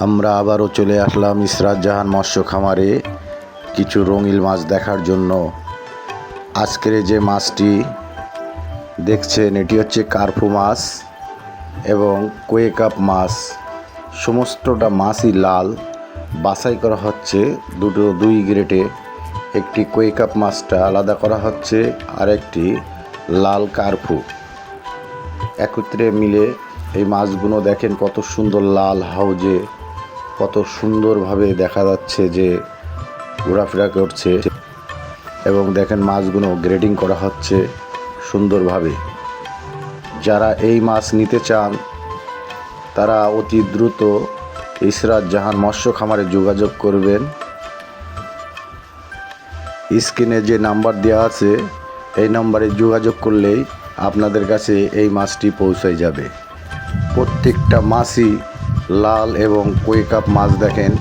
আমরা আবারও চলে আসলাম ইসরাত জাহান মৎস্য খামারে কিছু রঙিন মাছ দেখার জন্য। আজকের যে মাছটি দেখছেন এটি হচ্ছে কার্পু মাছ এবং কোয়ে কাপ মাছ। সমস্তটা মাছই লাল, বাছাই করা হচ্ছে দুই গ্রেডে। একটি কোয়ে কাপ মাছটা আলাদা করা হচ্ছে আর একটি লাল কার্পু একত্রে মিলে এই মাছগুলো দেখেন কত সুন্দর লাল হাউজে, কত সুন্দরভাবে দেখা যাচ্ছে যে ঘোরাফেরা করছে। এবং দেখেন মাছগুলো গ্রেডিং করা হচ্ছে সুন্দরভাবে। যারা এই মাছ নিতে চান তারা অতি দ্রুত ইসরাত জাহান মৎস্য খামারে যোগাযোগ করবেন। স্ক্রিনে যে নাম্বার দেওয়া আছে এই নাম্বারে যোগাযোগ করলেই আপনাদের কাছে এই মাছটি পৌঁছে যাবে। প্রত্যেকটা মাছই লাল এবং কোয়ে কাপ মাছ দেখেন,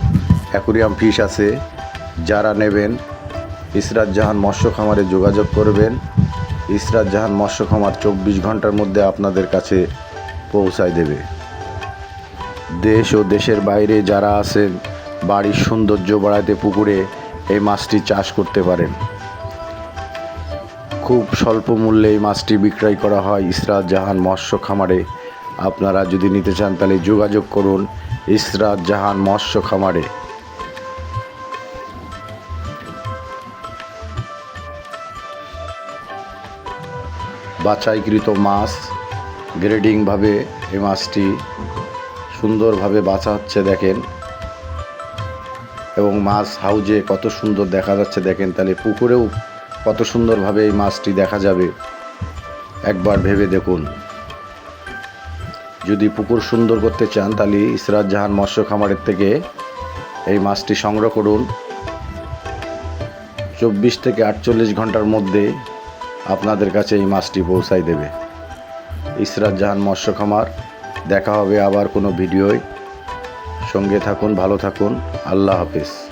অ্যাকুরিয়াম ফিশ আছে। যারা নেবেন ইসরাত জাহান মৎস্য খামারে যোগাযোগ করবেন। ইসরাত জাহান মৎস্য খামার 24 ঘন্টার মধ্যে আপনাদের কাছে পৌঁছায় দেবে। দেশ ও দেশের বাইরে যারা আছেন বাড়ির সৌন্দর্য বাড়াতে পুকুরে এই মাছটি চাষ করতে পারেন। খুব স্বল্প মূল্যে এই মাছটি বিক্রয় করা হয় ইসরাত জাহান মৎস্য খামারে। আপনারা যদি নিতে চান তাহলে যোগাযোগ করুন ইসরাত জাহান মৎস্য খামারে। বাছাইকৃত মাছ গ্রেডিংভাবে এই মাছটি সুন্দরভাবে বাছা হচ্ছে দেখেন। এবং মাছ হাউজে কত সুন্দর দেখা যাচ্ছে দেখেন, তাহলে পুকুরেও কত সুন্দরভাবে এই মাছটি দেখা যাবে। একবার ভেবে দেখুন। যদি পুকুর সুন্দর করতে চান তাহলে ইসরাত জাহান মৎস্য খামারের থেকে এই মাছটি সংগ্রহ করুন। 24 থেকে 48 ঘন্টার মধ্যে আপনাদের কাছে এই মাছটি পৌঁছায় দেবে ইসরাত জাহান মৎস্য খামার। দেখা হবে আবার কোনো ভিডিওয়। সঙ্গে থাকুন, ভালো থাকুন। আল্লাহ হাফেজ।